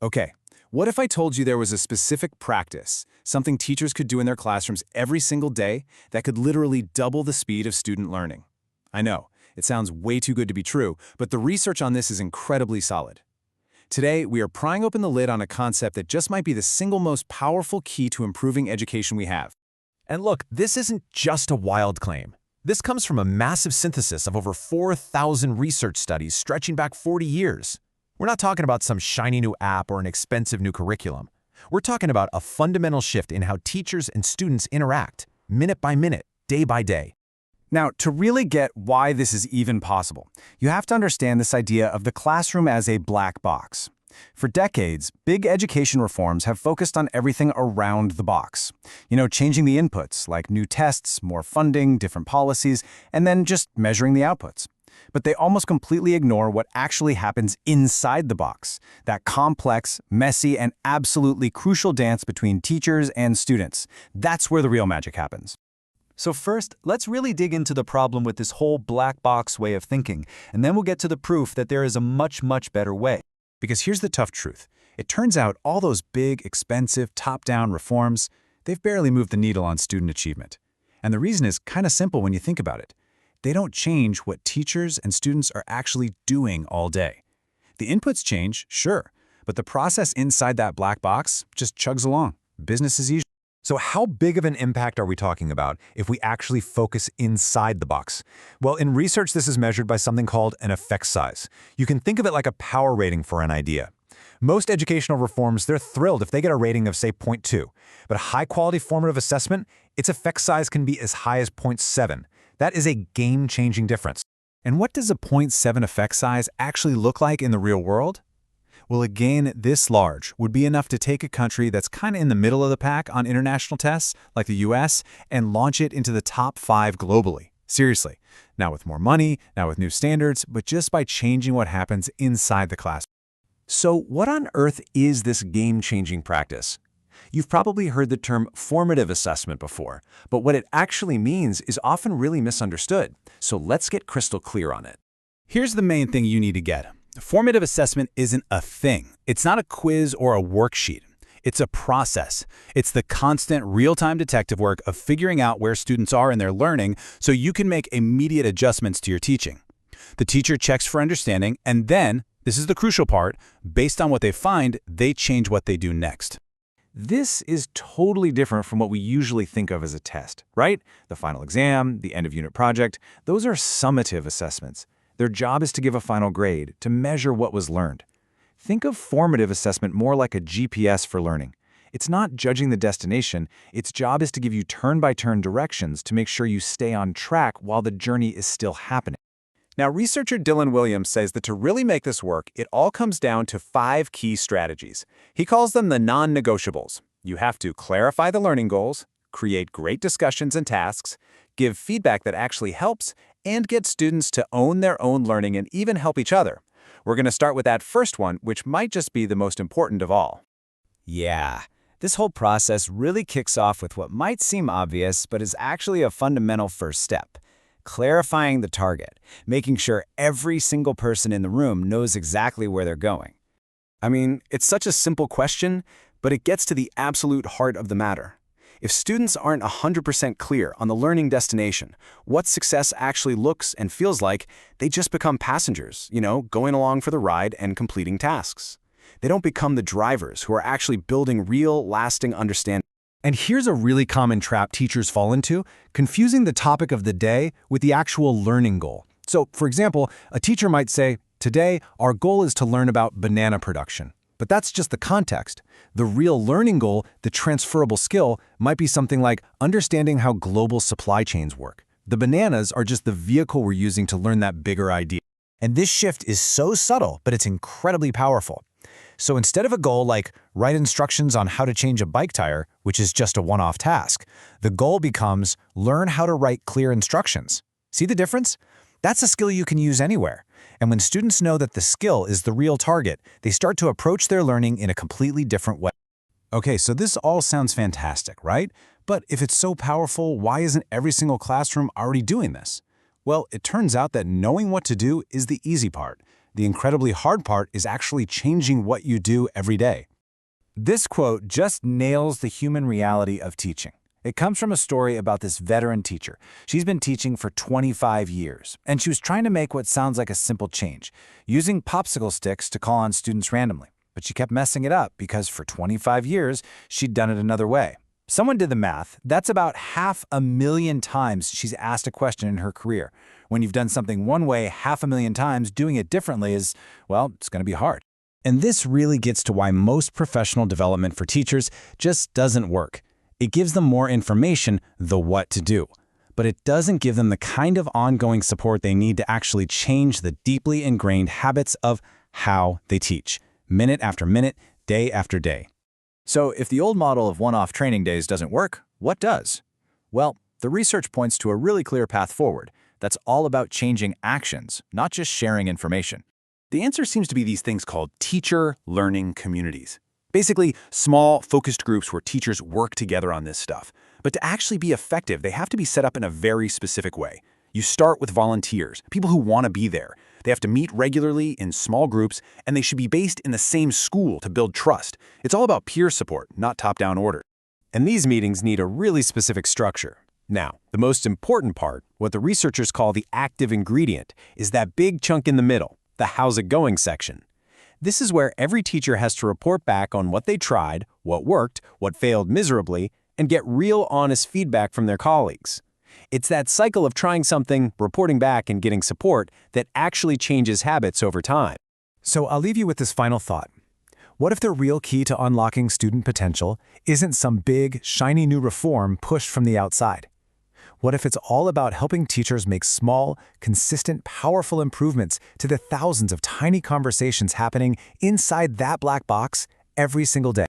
Okay, what if I told you there was a specific practice, something teachers could do in their classrooms every single day that could literally double the speed of student learning? I know, it sounds way too good to be true, but the research on this is incredibly solid. Today, we are prying open the lid on a concept that just might be the single most powerful key to improving education we have. And look, this isn't just a wild claim. This comes from a massive synthesis of over 4,000 research studies stretching back 40 years. We're not talking about some shiny new app or an expensive new curriculum. We're talking about a fundamental shift in how teachers and students interact, minute by minute, day by day. Now, to really get why this is even possible, you have to understand this idea of the classroom as a black box. For decades, big education reforms have focused on everything around the box. Changing the inputs, like new tests, more funding, different policies, and then just measuring the outputs. But they almost completely ignore what actually happens inside the box, that complex, messy, and absolutely crucial dance between teachers and students. That's where the real magic happens. So first, let's really dig into the problem with this whole black box way of thinking, and then we'll get to the proof that there is a much, much better way. Because here's the tough truth. It turns out all those big, expensive, top-down reforms, they've barely moved the needle on student achievement. And the reason is kind of simple when you think about it. They don't change what teachers and students are actually doing all day. The inputs change, sure, but the process inside that black box just chugs along, business as usual. So how big of an impact are we talking about if we actually focus inside the box? Well, in research, this is measured by something called an effect size. You can think of it like a power rating for an idea. Most educational reforms, they're thrilled if they get a rating of, say, 0.2. But a high-quality formative assessment, its effect size can be as high as 0.7. That is a game-changing difference. And what does a 0.7 effect size actually look like in the real world? Well, a gain this large would be enough to take a country that's kind of in the middle of the pack on international tests, like the US, and launch it into the top 5 globally. Seriously. Not with more money, not with new standards, but just by changing what happens inside the class. So what on earth is this game-changing practice? You've probably heard the term formative assessment before, but what it actually means is often really misunderstood. So let's get crystal clear on it. Here's the main thing you need to get. Formative assessment isn't a thing. It's not a quiz or a worksheet. It's a process. It's the constant real-time detective work of figuring out where students are in their learning so you can make immediate adjustments to your teaching. The teacher checks for understanding, and then, this is the crucial part, based on what they find, they change what they do next. This is totally different from what we usually think of as a test, right? The final exam, the end-of-unit project, those are summative assessments. Their job is to give a final grade, to measure what was learned. Think of formative assessment more like a GPS for learning. It's not judging the destination. Its job is to give you turn-by-turn directions to make sure you stay on track while the journey is still happening. Now, researcher Dylan Williams says that to really make this work, it all comes down to 5 key strategies. He calls them the non-negotiables. You have to clarify the learning goals, create great discussions and tasks, give feedback that actually helps, and get students to own their own learning and even help each other. We're going to start with that first one, which might just be the most important of all. Yeah, this whole process really kicks off with what might seem obvious, but is actually a fundamental first step. Clarifying the target, making sure every single person in the room knows exactly where they're going. I mean, it's such a simple question, but it gets to the absolute heart of the matter. If students aren't 100% clear on the learning destination, what success actually looks and feels like, they just become passengers, going along for the ride and completing tasks. They don't become the drivers who are actually building real, lasting understanding. And here's a really common trap teachers fall into, confusing the topic of the day with the actual learning goal. So, for example, a teacher might say, "Today, our goal is to learn about banana production." But that's just the context. The real learning goal, the transferable skill, might be something like understanding how global supply chains work. The bananas are just the vehicle we're using to learn that bigger idea. And this shift is so subtle, but it's incredibly powerful. So instead of a goal like write instructions on how to change a bike tire, which is just a one-off task, the goal becomes learn how to write clear instructions. See the difference? That's a skill you can use anywhere. And when students know that the skill is the real target, they start to approach their learning in a completely different way. Okay, so this all sounds fantastic, right? But if it's so powerful, why isn't every single classroom already doing this? Well, it turns out that knowing what to do is the easy part. The incredibly hard part is actually changing what you do every day. This quote just nails the human reality of teaching. It comes from a story about this veteran teacher. She's been teaching for 25 years, and she was trying to make what sounds like a simple change, using popsicle sticks to call on students randomly. But she kept messing it up because for 25 years, she'd done it another way. Someone did the math. That's about 500,000 times she's asked a question in her career. When you've done something one way 500,000 times, doing it differently is, well, it's going to be hard. And this really gets to why most professional development for teachers just doesn't work. It gives them more information, the what to do, but it doesn't give them the kind of ongoing support they need to actually change the deeply ingrained habits of how they teach, minute after minute, day after day. So if the old model of one-off training days doesn't work, what does? Well, the research points to a really clear path forward that's all about changing actions, not just sharing information. The answer seems to be these things called teacher learning communities. Basically, small, focused groups where teachers work together on this stuff. But to actually be effective, they have to be set up in a very specific way. You start with volunteers, people who want to be there. They have to meet regularly in small groups, and they should be based in the same school to build trust. It's all about peer support, not top-down order. And these meetings need a really specific structure. Now, the most important part, what the researchers call the active ingredient, is that big chunk in the middle, the how's it going section. This is where every teacher has to report back on what they tried, what worked, what failed miserably, and get real honest feedback from their colleagues. It's that cycle of trying something, reporting back, and getting support that actually changes habits over time. So I'll leave you with this final thought. What if the real key to unlocking student potential isn't some big, shiny new reform pushed from the outside? What if it's all about helping teachers make small, consistent, powerful improvements to the thousands of tiny conversations happening inside that black box every single day?